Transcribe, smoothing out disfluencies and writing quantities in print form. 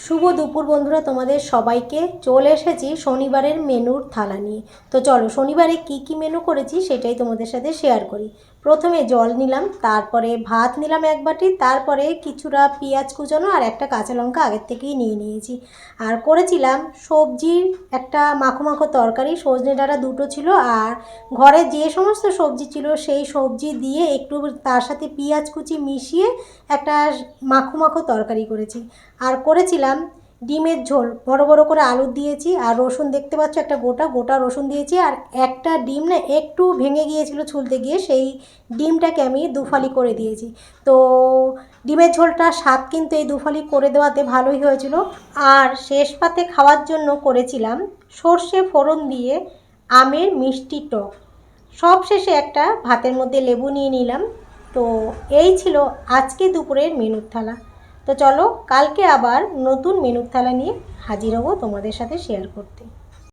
শুভ দুপুর বন্ধুরা, তোমাদের সবাইকে চলে এসেছি শনিবারের মেনুর থালা নিয়ে। তো চলো শনিবারে কি কি মেনু করেছি সেটাই তোমাদের সাথে শেয়ার করি। প্রথমে জল নিলাম, তারপরে ভাত নিলাম এক বাটি, তারপরে কিছুটা পেঁয়াজ কুচানো আর একটা কাঁচা লঙ্কা আগের থেকেই নিয়ে নিয়েছি। আর করেছিলাম সবজির একটা মাখো মাখো তরকারি, সজনে ডাঁটা দুটো ছিল, আর ঘরে যে সমস্ত সবজি ছিল সেই সবজি দিয়ে একটু তার সাথে পেঁয়াজ কুচি মিশিয়ে একটা মাখো মাখো তরকারি করেছি। আর করেছিলাম ডিমের ঝোল, বড় বড় করে আলু দিয়েছি, আর রসুন দেখতে পাচ্ছ একটা গোটা গোটা রসুন দিয়েছি। আর একটা ডিম না একটু ভেঙে গিয়েছিল ছুলতে গিয়ে, সেই ডিমটাকে আমি দুফালি করে দিয়েছি। তো ডিমের ঝোলটা স্বাদ কিন্তু এই দুফালি করে দেওয়াতে ভালোই হয়েছিল। আর শেষ পাতে খাওয়ার জন্য করেছিলাম সর্ষে ফোড়ন দিয়ে আমের মিষ্টি টক। সব শেষে একটা ভাতের মধ্যে লেবু নিয়ে নিলাম। তো এই ছিল আজকে দুপুরের মেনুর থালা। তো চলো কালকে আবার নতুন মেনুর থালা নিয়ে হাজির হব তোমাদের সাথে শেয়ার করতে।